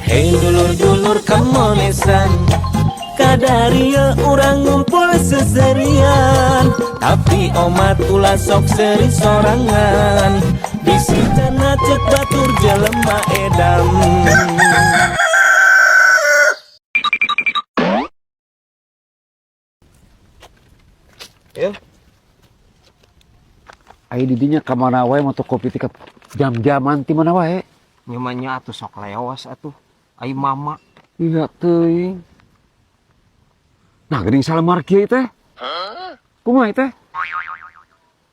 Hei dulur-dulur kamonesan, kadaria urang ngumpul seserian, tapi omat ulah sok seri sorangan. Bisitana cek batur jelema edam. Ya. Ai didinya ka mana wae moto kopi tika jam-jaman ti mana wae. Nyemanya atuh sok leos atuh. Ai mama. Iya teuing. Nah, geuning salemar kieu teh. Kumaha teh?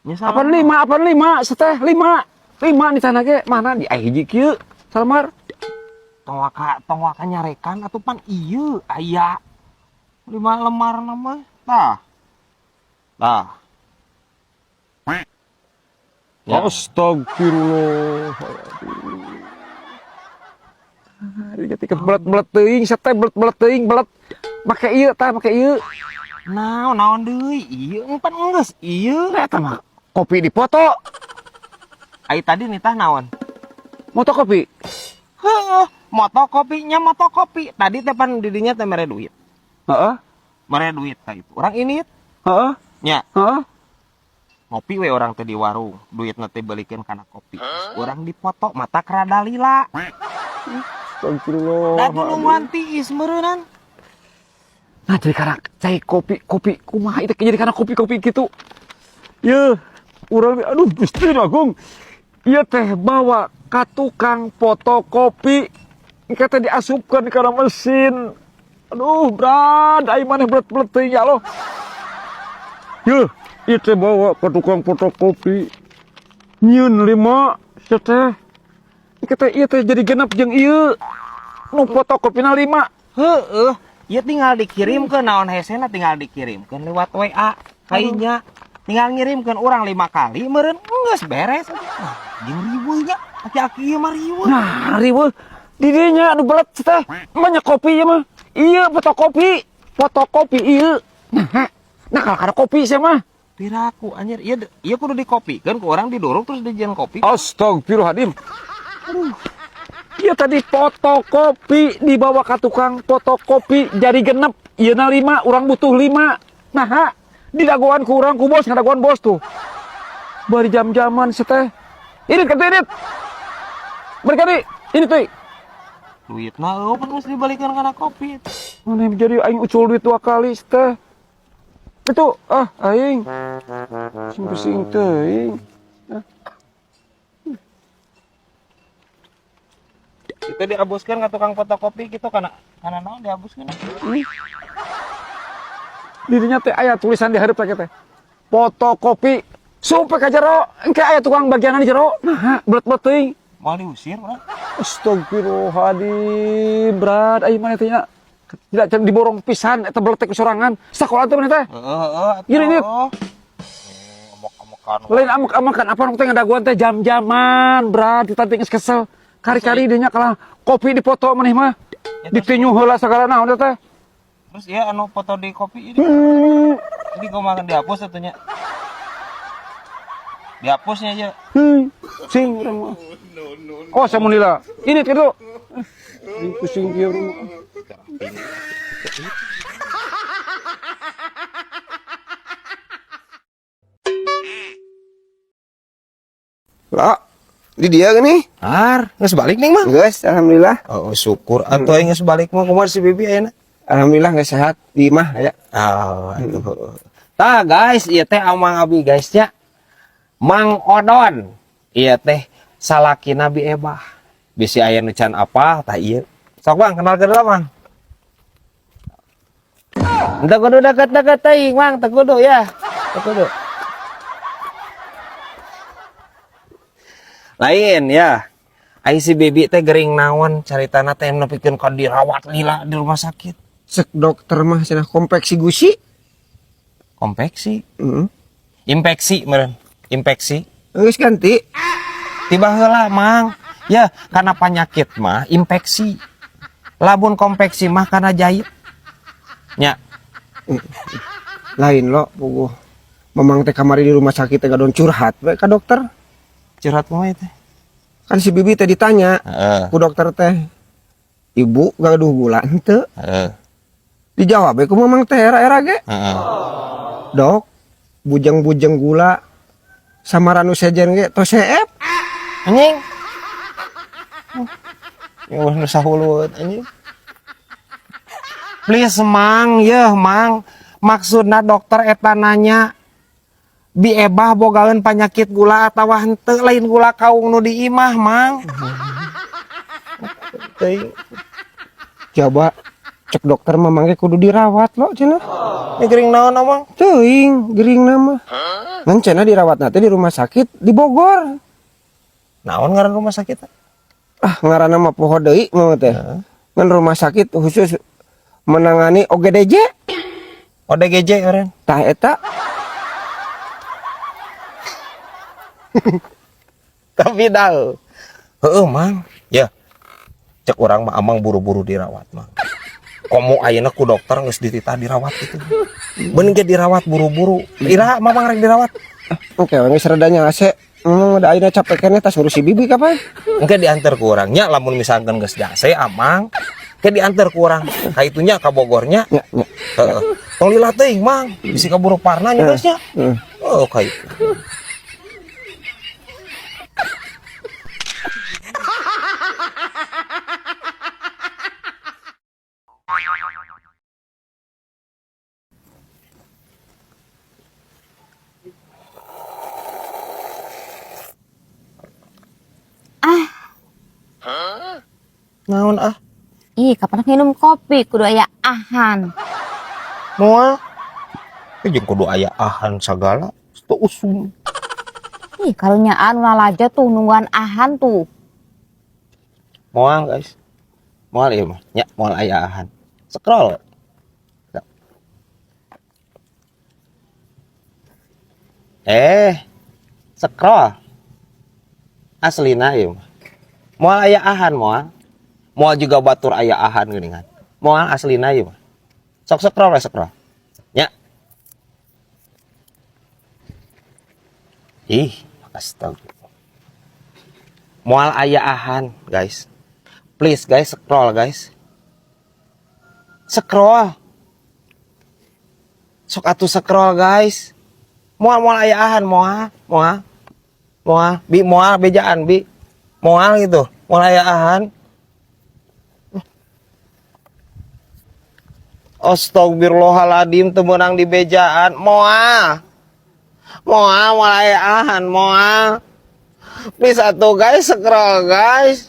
Nya Apaan lima, seteh lima nih tanah ge mana di hiji kieu salemar. Tong waka nyarekan atuh pan ieu aya 5 lemar nama. Tah. Ya. Astagfirullah. Hari ketika belet teuing, seteh belet teuing, belet make ieu tah, make ieu. Naon deui? Ieu empan geus ieu. Eta mah kopi dipoto. Ai tadi nih tah naon? Moto kopi. Heuh, moto kopi. Tadi teh pan didinya teh mere duit. Heeh. Mere duit tah itu. Urang ini Heeh. nya. Heeh. Ngopi we orang teh di warung, duit nanti balikin karena kopi. Orang dipoto mata kerada lila. Astagfirullah. Dan dulu nganti ismeureunnan. Nah jadi karena cai kopi kumaha itu jadi karena kopi gitu. Ya, urang aduh Gusti Agung. Ieu teh bawa ka tukang fotokopi. Engke teh diasupkeun kana mesin. Aduh, brad, ai maneh belet-belet teuing ya Allah. Yeuh, ieu teh bawa ka tukang fotokopi. Nyieun 5 seteh. Engke teh ieu teh jadi genep jeung ieu. Nu fotokopina 5. Heueuh, ieu tinggal dikirimkeun naon hesena tinggal dikirimkeun lewat WA. Kayaknya tinggal ngirimkeun urang 5 kali meureun geus beres. Nah, jeung riweuhnya, aki-aki ieu mah riweuh. Nah, riweuh di dinya anu belet teh. Banyak kopi ya mah. Iya, fotokopi ieu. Nah, kalau kada kopi sih mah. Piraku anjir, ieu kudu dikopikeun ku urang diduruk terus dijieun kopi. Astagfirullahaladzim. Aduh. Iya tadi fotokopi dibawa ke tukang fotokopi jadi genep. Iya 5, orang butuh 5. Nah, di dagoan ku urang ku bos, ngadagoan bos tuh. Bari jam-jaman seteh. Ini kan berkali ini tuh. Duitna eueuh pan geus dibalikan kana kopi. Mana jadi aing ucul duit 2 kali teh. Itu aing. Sing teuing. Itu diabuskeun ka tukang fotokopi gitu kana naon diabuskeun. Dirinya teh aya tulisan di hareup teh. Fotokopi supaya ka jero engke aya tukang bagianan di jero. Nah, belet-belet teuing. Mau diusir urang. Astagfirullahaladzim, berat aing mah teh nya. Tidak diborong pisan eta beletek sorangan. Sakola teh teh. Heeh. Gini. Amok-amokan. Lain amok-amokan apa nu teh ngadaguan teh jam-jaman, berat kita teh geus kesel. Kari-kari dinya kalah kopi dipoto maneh mah. Ditinyu heula sagala naon teh. Terus ya anu foto di kopi ini. Jadi kumaha dihapus atuh nya. Dihapusnya aja. Sing urang mah. Oh, samunila. Ini kitu. Pusing kieu urang mah. Lah, di dia gini? Geus balik nih mah. Geus, alhamdulillah. Oh, syukur atuh aing geus balik mah kumaha si bibi ayeuna. Alhamdulillah geus sehat di mah aya. Oh, atuh. Tah guys, ieu teh amang abi guys nya. Mang Odon. Ieu teh salaki Nabi Ebah. Bisi aya nu can apa tah ieu. Sok Bang, kenalkeun heula Bang. Teu kudu deket-deket teuing Bang, teu kudu ya. Teu kudu. Lain ya. Ai si Bibi teh gering naon caritana teh nepikeun ka dirawat lila di rumah sakit. Sek dokter mah cenah kompleksi gusi. Kompleksi. Heeh. Infeksi meureun. Infeksi. Geus ganti. Tiba heula Mang. Ya, karena penyakit mah infeksi. Labun kompleksi mah karena jahit. Nya. Lain lo puguh. Memang teh kamari di rumah sakit teh gadon curhat we ka dokter. Curhat mah teh. Kan si Bibi teh ditanya Heeh. ku dokter teh. Ibu gaduh gula henteu. Dijawab ku mamang teh era ge. Dok, bujang-bujang gula sama ranu sejen ge tos seep. Anjing. Ya nu sahuluet anjing. Please mang, mang. Maksudna dokter eta nanya bi ebah bogaeun panyakit gula atawa henteu lain gula kaung nu di imah, mang. Coba cek dokter mamang ge kudu dirawat lo cenah. Ini gering naon amang? Teuing gering nama. Ngan cenah dirawat teh di rumah sakit di Bogor. Naon ngaran rumah sakit? Ah ngaranna mah poho deui mah teh. Ngan rumah sakit khusus menangani OGDJ. ODGJ keren. Tah eta Tapi dah. Heeh, mang. Ya. Cek orang mah amang buru-buru dirawat, mang. Komo ayeuna ku dokter geus dititah dirawat gitu. Beun ge dirawat buru-buru. Ira mamang rek dirawat. oke geus rada nyase. Da ayeuna capek keneh tas ngurus si bibi kapan? Engke diantar ku urang nya lamun misalkan geus jase amang. Ke diantar ku urang. Ka itunya ka Bogornya. Nya nya. Heeh. Tong lila teuing, mang. Bisi kaburu parna nya geusnya. Oh, ka itu. Naon ah? Ih, kapan minum kopi kudu aya ahan. Moal. Jeung kudu aya ahan sagala. Teu usum. Ih, karunyaan lalaja tuh nungguan ahan tuh. Moal guys. Moal ieu mah. Nya moal aya ahan. Scroll. Scroll. Aslina ieu mah. Moal aya ahan moal. Moal juga batur aya ahan geuningan. Moal aslina ieu mah. Sok scroll we scroll. Nya. Ih, astaga. Moal aya ahan, guys. Please guys, scroll guys. Scroll. Sok atuh scroll guys. Moal aya ahan, moal. Bi moal bejaan bi. Moal gitu. Moal aya ahan. Astagfirullahaladzim teu meunang di bejaan. Moal aya ahan, moal. Please atuh guys, scroll guys.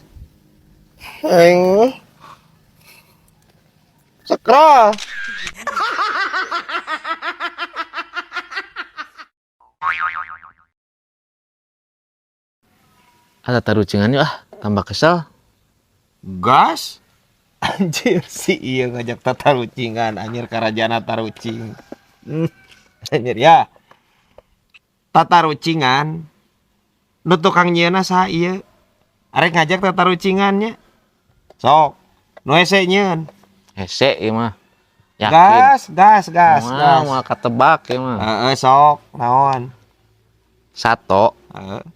Scroll. Ada tarucingan yuk tambah kesel. Gas. Anjir si iya ngajak tatarucingan anjir karajana tarucing. Anjir ya. Tatarucingan. Nu tukang nyieuna saha ieu? Arek ngajak tatarucingannya. Sok. Nu hese nyieun. Hese ieu mah. Yakin. Gas. Mau katebak ieu mah. Heeh sok. Naon?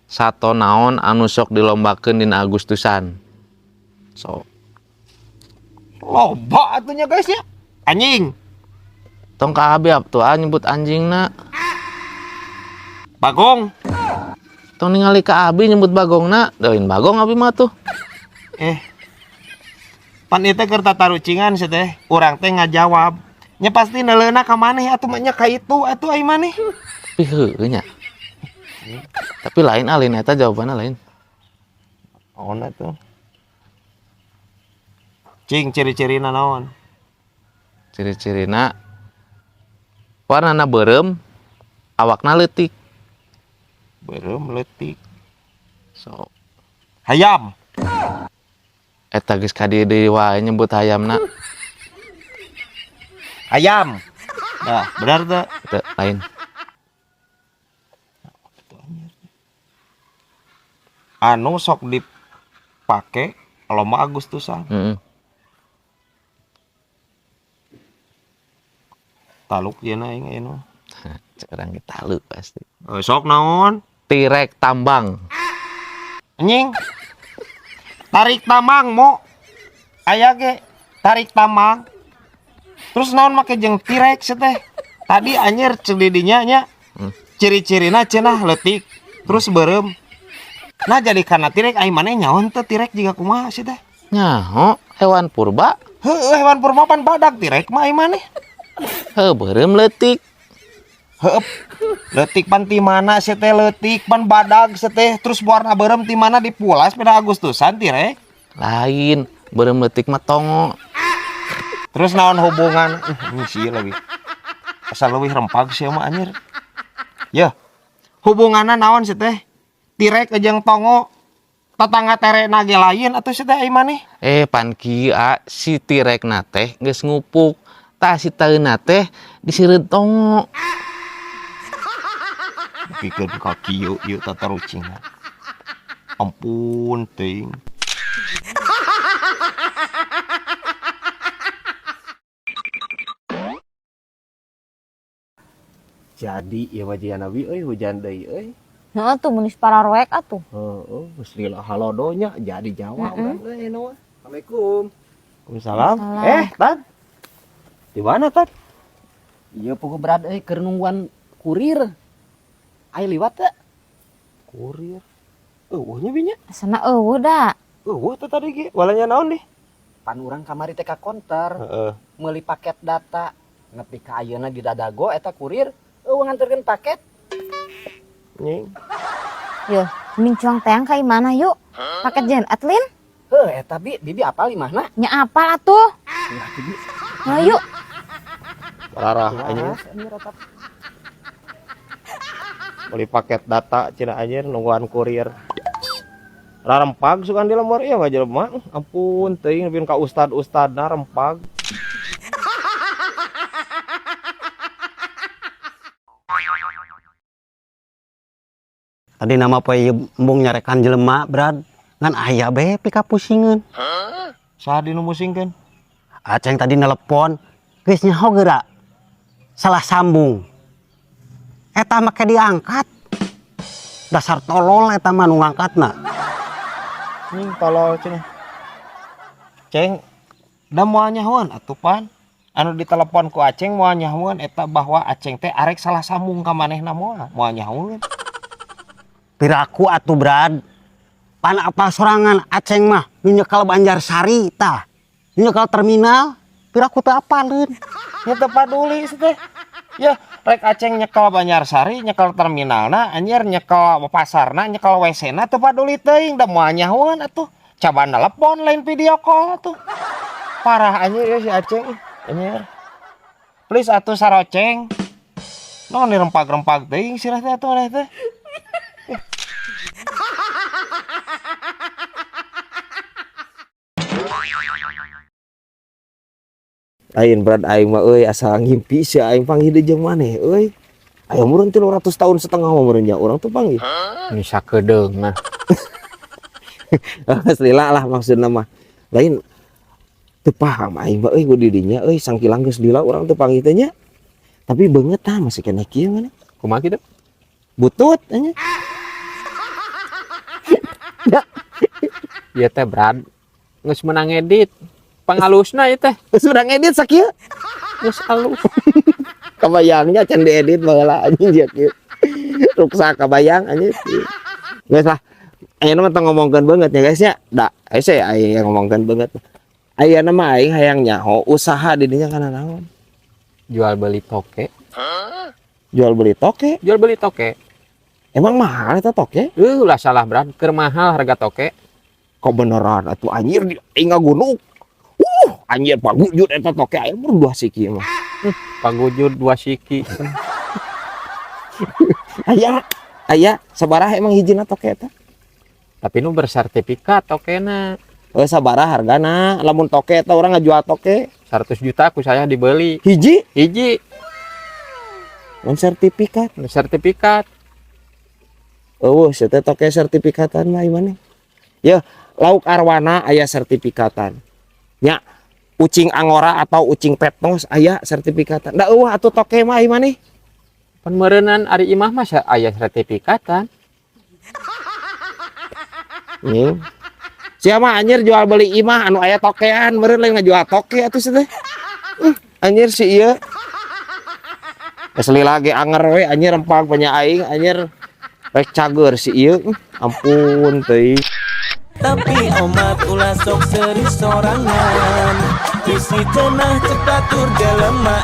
Sato naon anu sok dilombakeun dina Agustusan. Sok. Loba atunya guys ya. Anjing. Tong ka abi tuh nyebut anjingna. Bagong. Tong ningali ka abi nyebut bagongna, daun bagong abi mah tuh. Pan ieu teh keur tatarucingan teh. Urang teh ngajawab. Nya pasti neuleuna ka maneh atuh mah nya ka itu atuh ai maneh. Tapi heueuh nya. Tapi lain alin eta jawabanna lain. Ona tuh. Cing ciri-cirina naon? Ciri-cirina warnana beureum, awakna leutik. Beureum leutik. So, Hayam. eta geus ka dieu deui wae nyebut hayamna. Ayam. Nah, benar tuh. Teu lain. Anu sok dipake lomba Agustusan. Heeh. Taluk yeuna aing anu. Cerang talu pasti. Sok naon? Tirek tambang. Anjing. Tarik tambang mo. aya ge tarik tambang. Terus naon make jeung T-Rex teh? Tadi anjir cedidinya nya. Ciri-cirina cenah leutik, terus beureum. Nah jadi karena T-Rex ai maneh nyaon teh T-Rex jiga kumaha sih teh? Nyaho hewan purba. Heueuh hewan purba pan badag T-Rex mah ai maneh. Heuh beureum leutik. Heup. Leutik pan ti mana sih teh leutik pan badag sih teh terus warna beureum ti mana dipulas pada Agustusan T-Rex. Lain, beureum leutik mah tongo. Terus naon hubungan ini sih lebih asal leuwih rempag sih mah anjir. Ya. Hubunganna naon sih teh? T-Rex jeung tongo tetangga terena ge lain atuh sih teh ai maneh? Pan kieu si T-Rex na teh geus ngupuk. Tah si taeuna teh diseureut tongo. Pikeun ka kieu ieu tata rucingna. Ampun teuing. Jadi ya wajian nabi hujan deui euy. Heeh tuh munis para roek atuh. Heeh, geus lila halodonya jadi Jawa urang euy nu. Assalamualaikum. Waalaikumsalam. Tan. Di mana, Tan? Iya pokok berat keur nungguan kurir. Ayo liwat teh. Kurir. Eueuhnya binya. Sana eueuh da. Teh tadi ge walanya naon deh? Pan urang kamari teh ka konter. Heeh. Meuli paket data. Nepi ka ayeuna di Dadago eta kurir eueuh nganterkeun paket. Nying. Yo, mending cuang teang ka imana yuk. Paket jen Atlin. Heuh eta bibi apal imahna? Nya apal atuh. Nah, yuk. Parah anjing. Beli paket data cina anjir nungguan kurir. Rarempag sukan di lembar ieu mah jelema. Ampun teuing nepi ka ustad-ustadna rempag. Tadi nama poe embung nyarekan jelema, Brad. Ngan aya bae pika pusingeun. Saha dinu musingkeun? Aceng tadi nelpon, geus nyaho geura. Salah sambung. Eta make diangkat. Dasar tolol eta mah nu ngangkatna. Tolol cenah. Ceng, da moal nyahoan atuh pan. Anu ditelepon ku Aceng moal nyahoan eta bahwa Aceng teh arek salah sambung ka manehna moal nyahoan. Piraku atuh, Brad. Pan apa sorangan Aceng mah nyekel Banjarsari tah. Nyekel terminal, piraku teh apaleun. Ya teu paduli teh. Ya, rek Aceng nyekel Banjarsari, nyekel terminalna, anjir nyekel pasarna, nyekel WC-na teu paduli teuing, da moal nyahoan atuh. Coba telepon lain video call atuh. Parah anjir ya si Aceng. Anjir. Please atuh saroceng. Naon dirempag-rempag teuing sirah teh atuh teh. Aing berat aing mah euy asal ngimpi si aing panggil deui jeung maneh euy. Aya meureun 300 tahun setengah mah meureun nya urang teu panggil. Ini sakedeung mah. Lila lah maksudna mah. Lain teu paham aing mah euy ku di dinya euy sangkilang geus lila urang teu panggil teh nya. Tapi beungeut tah masih kena kieu maneh. Kumaha kitu? Butut nya. Ieu teh Brad. Geus menang edit. Pangalusna ieu teh. Sudah ngedit sakieu. Geus alus. Kabayangnya can diedit baheula anjing dia kieu. Ruksa kabayang anjing. Geus lah. Ayeuna mah tong ngomongkeun beungeut ya guys ya. Da, saya aya ngomongkeun beungeut. Ayeuna mah aing hayang nyaho usaha di dinya kana naon? Jual beli toke. Jual beli toke. Jual beli toke. Emang mahal eta toke? Lah salah Brad, keur mahal harga toke. Kok beneran atuh anjir aing ngagunuk. Anjir pagujud eta toke aya mur 2 siki mah. Pagujud 2 siki. Aya sabaraha emang hijina toke eta? Tapi nu bersertifikat tokena. Sabaraha hargana? Lamun toke eta urang ngajual toke 100 juta ku saya dibeli. hiji Mun sertifikat. sertifikat. Saya teh toke sertifikatan mah imane. Ya, lauk arwana aya sertifikatan. Nya ucing angora atau ucing petnos aya sertifikatan. Da eueuh atuh toke mah imane. Pan meureunnan ari imah mah aya sertifikatan. Nih. Siapa anjir jual beli imah anu aya tokean meureun lain ngajual toke atuh teh. Anjir si ieu. Asli lagi anger we anjir empang punya aing anjir rek cager si ieu. Ampun teuing. Tapi omat ulah sok seri sorangan, bisi cenah cepat tur jelema